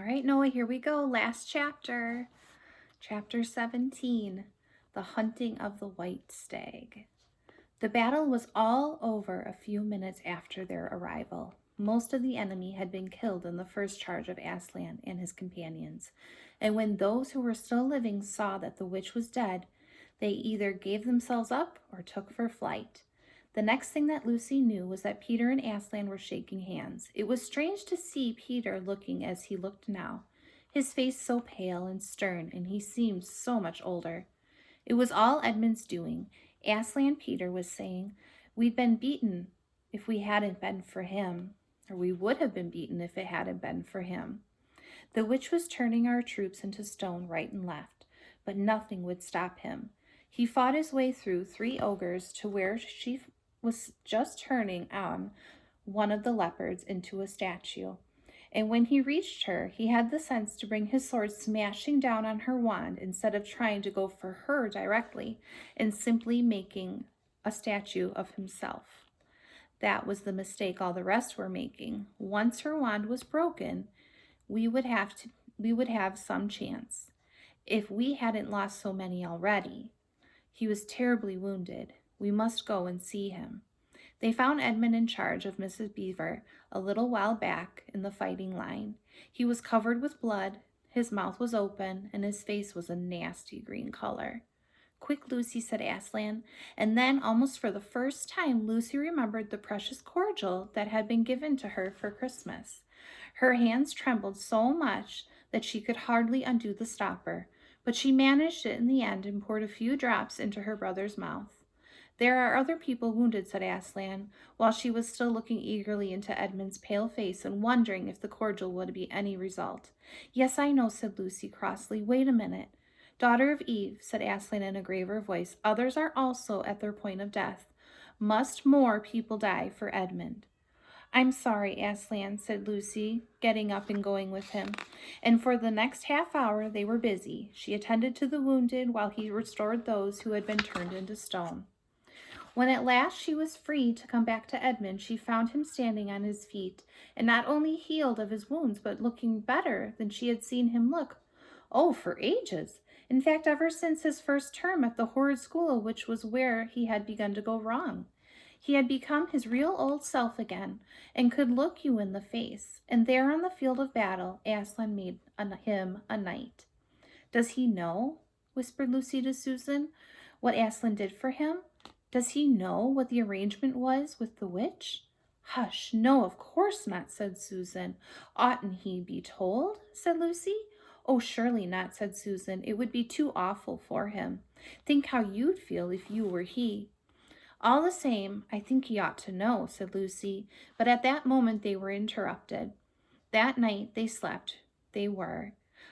right, Noah, here we go. Last chapter. Chapter 17, The Hunting of the White Stag. The battle was all over a few minutes after their arrival. Most of the enemy had been killed in the first charge of Aslan and his companions, and when those who were still living saw that the witch was dead, they either gave themselves up or took for flight. The next thing that Lucy knew was that Peter and Aslan were shaking hands. It was strange to see Peter looking as he looked now, his face so pale and stern, and he seemed so much older. It was all Edmund's doing. Aslan Peter was saying, "We'd been beaten if we hadn't been for him, or we would have been beaten if it hadn't been for him. The witch was turning our troops into stone right and left, but nothing would stop him. He fought his way through 3 ogres to where she was just turning on one of the leopards into a statue. And when he reached her, he had the sense to bring his sword smashing down on her wand instead of trying to go for her directly and simply making a statue of himself. That was the mistake all the rest were making. Once her wand was broken, we would have some chance, if we hadn't lost so many already. He was terribly wounded. We must go and see him." They found Edmund in charge of Mrs. Beaver a little while back in the fighting line. He was covered with blood, his mouth was open, and his face was a nasty green color. "Quick, Lucy," said Aslan, and then, almost for the first time, Lucy remembered the precious cordial that had been given to her for Christmas. Her hands trembled so much that she could hardly undo the stopper, but she managed it in the end and poured a few drops into her brother's mouth. "There are other people wounded," said Aslan, while she was still looking eagerly into Edmund's pale face and wondering if the cordial would be any result. "Yes, I know," said Lucy crossly. "Wait a minute." "Daughter of Eve," said Aslan in a graver voice, "others are also at their point of death. Must more people die for Edmund?" "I'm sorry, Aslan," said Lucy, getting up and going with him. And for the next half hour they were busy. She attended to the wounded while he restored those who had been turned into stone. When at last she was free to come back to Edmund, she found him standing on his feet, and not only healed of his wounds, but looking better than she had seen him look. Oh, for ages! In fact, ever since his first term at the horrid school, which was where he had begun to go wrong. He had become his real old self again, and could look you in the face. And there on the field of battle, Aslan made him a knight. "Does he know," whispered Lucy to Susan, "what Aslan did for him? Does he know what the arrangement was with the witch?" "Hush, no, of course not," said Susan. "Oughtn't he be told?" said Lucy. "Oh, surely not," said Susan. "It would be too awful for him. Think how you'd feel if you were he." "All the same, I think he ought to know," said Lucy, but at that moment they were interrupted. That night they slept.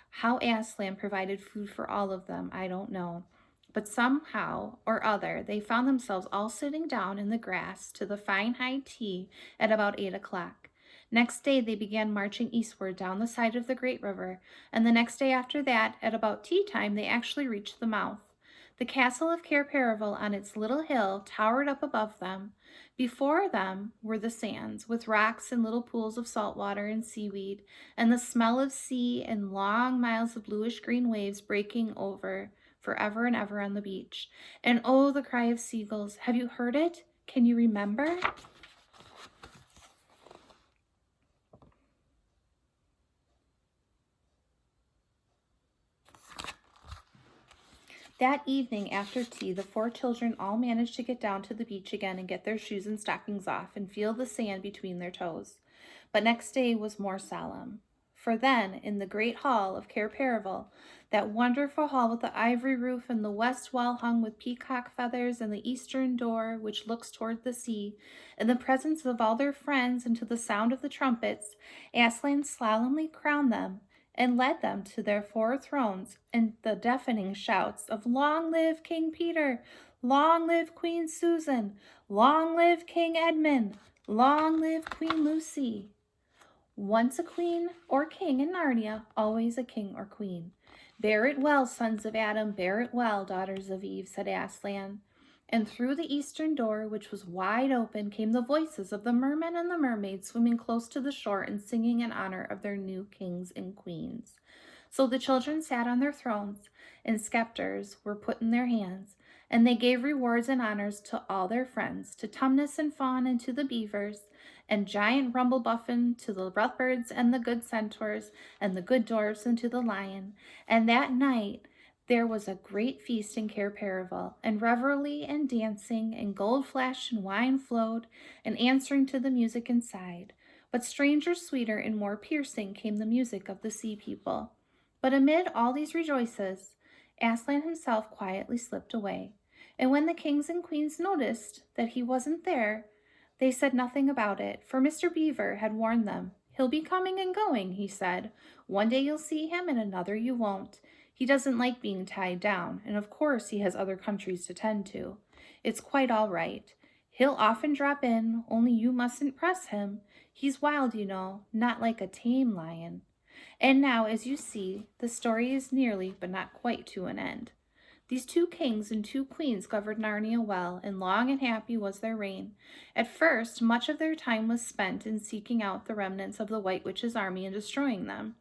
How Aslan provided food for all of them, I don't know. But somehow or other, they found themselves all sitting down in the grass to the fine high tea at about 8 o'clock. Next day they began marching eastward down the side of the great river, and the next day after that, at about tea time, they actually reached the mouth. The castle of Cair Paravel on its little hill towered up above them. Before them were the sands, with rocks and little pools of salt water and seaweed, and the smell of sea and long miles of bluish-green waves breaking over forever and ever on the beach. And oh, the cry of seagulls. Have you heard it? Can you remember? That evening after tea, the 4 children all managed to get down to the beach again and get their shoes and stockings off and feel the sand between their toes. But next day was more solemn. For then, in the great hall of Cair Paravel, that wonderful hall with the ivory roof and the west wall hung with peacock feathers and the eastern door which looks toward the sea, in the presence of all their friends and to the sound of the trumpets, Aslan solemnly crowned them and led them to their 4 thrones, and the deafening shouts of "Long live King Peter! Long live Queen Susan! Long live King Edmund! Long live Queen Lucy!" Once a queen or king in Narnia, always a king or queen. "Bear it well, sons of Adam, bear it well, daughters of Eve," said Aslan. And through the eastern door, which was wide open, came the voices of the mermen and the mermaids swimming close to the shore and singing in honor of their new kings and queens. So the children sat on their thrones, and scepters were put in their hands, and they gave rewards and honors to all their friends, to Tumnus and Fawn and to the beavers, and giant Rumblebuffin to the leopards and the good centaurs, and the good dwarfs and to the lion. And that night there was a great feast in Cair Paravel, and revelry and dancing, and gold flashed and wine flowed, and answering to the music inside. But stranger, sweeter, and more piercing came the music of the sea people. But amid all these rejoices, Aslan himself quietly slipped away. And when the kings and queens noticed that he wasn't there, they said nothing about it, for Mr. Beaver had warned them. He'll be coming and going, he said. One day you'll see him, and another you won't. He doesn't like being tied down, and of course he has other countries to tend to. It's quite all right. He'll often drop in, only you mustn't press him. He's wild, you know, not like a tame lion. And now, as you see, the story is nearly, but not quite, to an end. These 2 kings and 2 queens governed Narnia well, and long and happy was their reign. At first, much of their time was spent in seeking out the remnants of the White Witch's army and destroying them.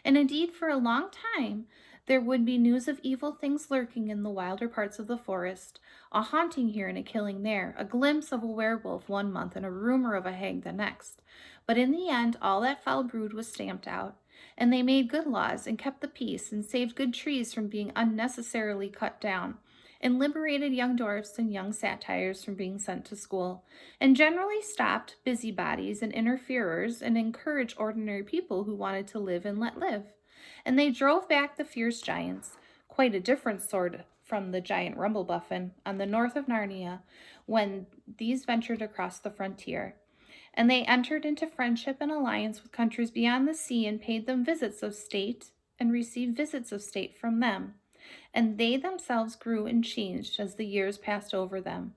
And indeed, for a long time, there would be news of evil things lurking in the wilder parts of the forest, a haunting here and a killing there, a glimpse of a werewolf one month and a rumor of a hag the next. But in the end, all that foul brood was stamped out, and they made good laws and kept the peace and saved good trees from being unnecessarily cut down, and liberated young dwarfs and young satyrs from being sent to school, and generally stopped busybodies and interferers and encouraged ordinary people who wanted to live and let live. And they drove back the fierce giants, quite a different sort from the giant Rumblebuffin on the north of Narnia when these ventured across the frontier. And they entered into friendship and alliance with countries beyond the sea and paid them visits of state and received visits of state from them. And they themselves grew and changed as the years passed over them.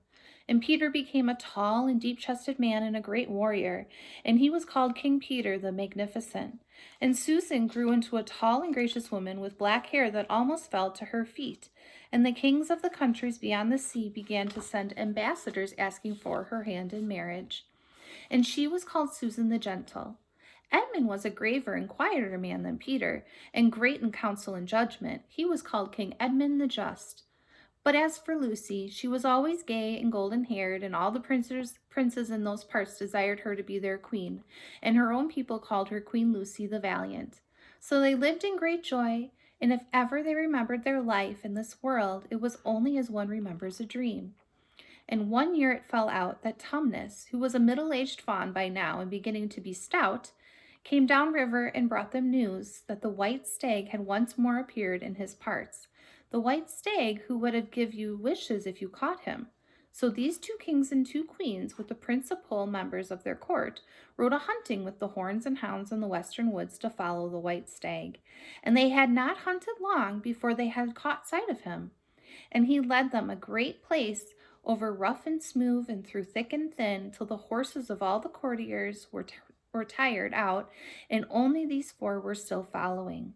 And Peter became a tall and deep-chested man and a great warrior, and he was called King Peter the Magnificent. And Susan grew into a tall and gracious woman with black hair that almost fell to her feet. And the kings of the countries beyond the sea began to send ambassadors asking for her hand in marriage. And she was called Susan the Gentle. Edmund was a graver and quieter man than Peter, and great in counsel and judgment. He was called King Edmund the Just. But as for Lucy, she was always gay and golden-haired, and all the princes in those parts desired her to be their queen, and her own people called her Queen Lucy the Valiant. So they lived in great joy, and if ever they remembered their life in this world, it was only as one remembers a dream. And one year it fell out that Tumnus, who was a middle-aged fawn by now and beginning to be stout, came down river and brought them news that the white stag had once more appeared in his parts, the white stag who would have give you wishes if you caught him. So these 2 kings and 2 queens, with the principal members of their court, rode a-hunting with the horns and hounds in the western woods to follow the white stag. And they had not hunted long before they had caught sight of him. And he led them a great place over rough and smooth and through thick and thin, till the horses of all the courtiers were tired out, and only these 4 were still following.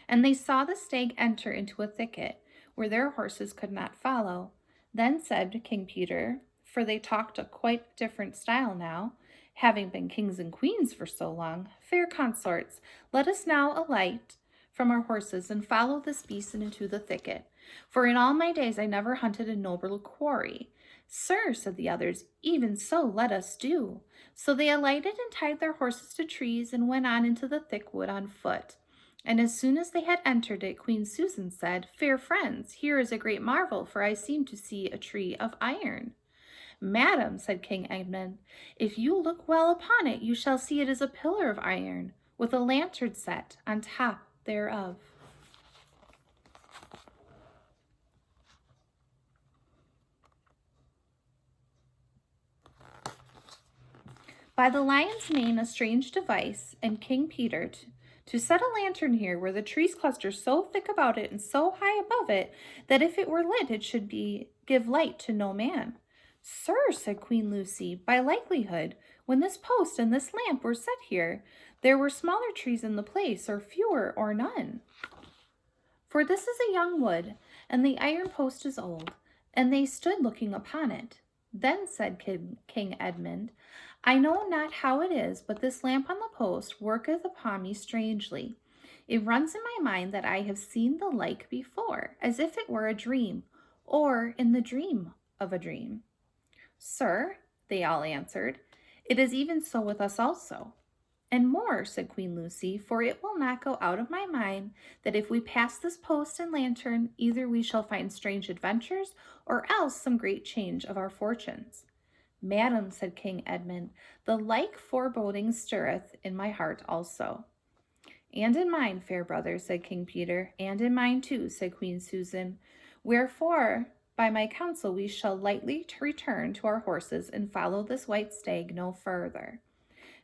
And they saw the stag enter into a thicket, where their horses could not follow. Then said King Peter, for they talked a quite different style now, having been kings and queens for so long, fair consorts, let us now alight from our horses and follow this beast into the thicket. For in all my days I never hunted a nobler quarry. Sir, said the others, even so let us do. So they alighted and tied their horses to trees and went on into the thick wood on foot. And as soon as they had entered it, Queen Susan said, Fair friends, here is a great marvel, for I seem to see a tree of iron. Madam, said King Edmund, if you look well upon it, you shall see it is a pillar of iron, with a lantern set on top thereof. By the lion's mane a strange device, and King Peter to set a lantern here where the trees cluster so thick about it and so high above it that if it were lit it should give light to no man. Sir, said Queen Lucy, by likelihood, when this post and this lamp were set here, there were smaller trees in the place, or fewer, or none. For this is a young wood, and the iron post is old, and they stood looking upon it. Then said King Edmund, I know not how it is, but this lamp on the post worketh upon me strangely. It runs in my mind that I have seen the like before, as if it were a dream, or in the dream of a dream. Sir, they all answered, it is even so with us also. And more, said Queen Lucy, for it will not go out of my mind that if we pass this post and lantern, either we shall find strange adventures, or else some great change of our fortunes. Madam, said King Edmund, the like foreboding stirreth in my heart also. And in mine, fair brother, said King Peter, and in mine too, said Queen Susan. Wherefore, by my counsel, we shall lightly return to our horses and follow this white stag no further.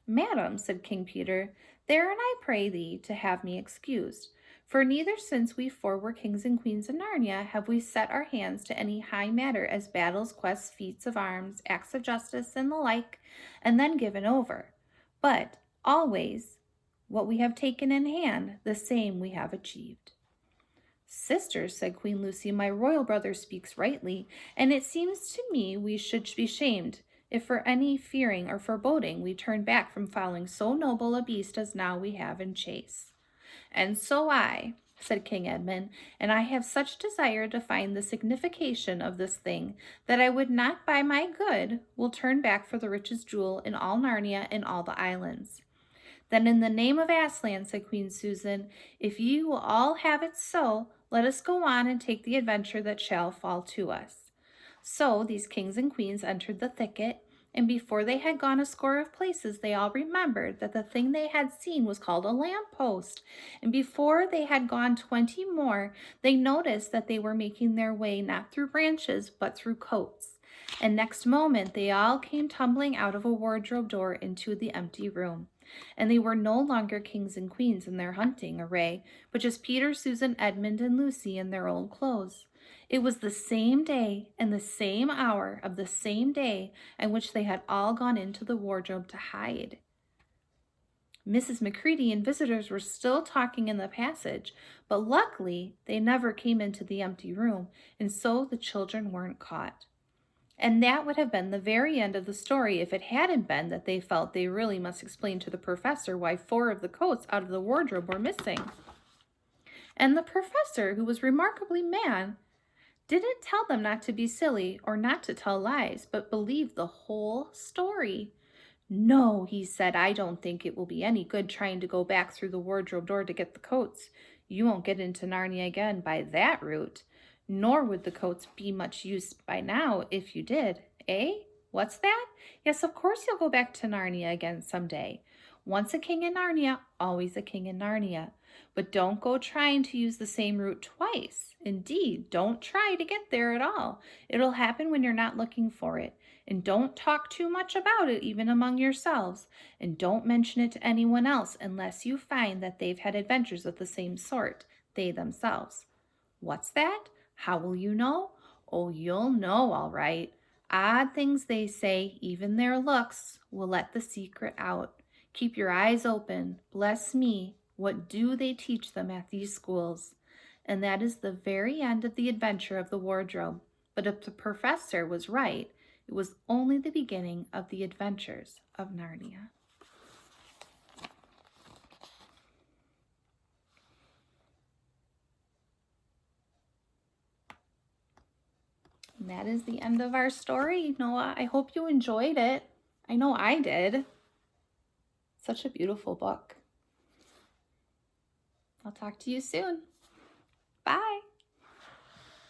Madam, said King Peter, therein I pray thee to have me excused. For neither since we four were kings and queens of Narnia have we set our hands to any high matter as battles, quests, feats of arms, acts of justice, and the like, and then given over. But always what we have taken in hand, the same we have achieved. Sisters, said Queen Lucy, my royal brother speaks rightly, and it seems to me we should be shamed if for any fearing or foreboding we turn back from following so noble a beast as now we have in chase. And so I, said King Edmund, and I have such desire to find the signification of this thing, that I would not by my good will turn back for the richest jewel in all Narnia and all the islands. Then in the name of Aslan, said Queen Susan, if you will all have it so, let us go on and take the adventure that shall fall to us. So these kings and queens entered the thicket, and before they had gone a score of places, they all remembered that the thing they had seen was called a lamp-post. And before they had gone 20 more, they noticed that they were making their way not through branches, but through coats. And next moment, they all came tumbling out of a wardrobe door into the empty room. And they were no longer kings and queens in their hunting array, but just Peter, Susan, Edmund, and Lucy in their old clothes. It was the same day and the same hour of the same day in which they had all gone into the wardrobe to hide. Mrs. Macready and visitors were still talking in the passage, but luckily they never came into the empty room, and so the children weren't caught. And that would have been the very end of the story if it hadn't been that they felt they really must explain to the professor why 4 of the coats out of the wardrobe were missing. And the professor, who was remarkably man, didn't tell them not to be silly or not to tell lies, but believe the whole story. No, he said, I don't think it will be any good trying to go back through the wardrobe door to get the coats. You won't get into Narnia again by that route, nor would the coats be much use by now if you did. Eh? What's that? Yes, of course you'll go back to Narnia again someday. Once a king in Narnia, always a king in Narnia. But don't go trying to use the same route twice. Indeed, don't try to get there at all. It'll happen when you're not looking for it. And don't talk too much about it, even among yourselves. And don't mention it to anyone else unless you find that they've had adventures of the same sort, they themselves. What's that? How will you know? Oh, you'll know all right. Odd things they say, even their looks, will let the secret out. Keep your eyes open. Bless me. What do they teach them at these schools? And that is the very end of the adventure of the wardrobe. But if the professor was right, it was only the beginning of the adventures of Narnia. And that is the end of our story, Noah. I hope you enjoyed it. I know I did. Such a beautiful book. I'll talk to you soon.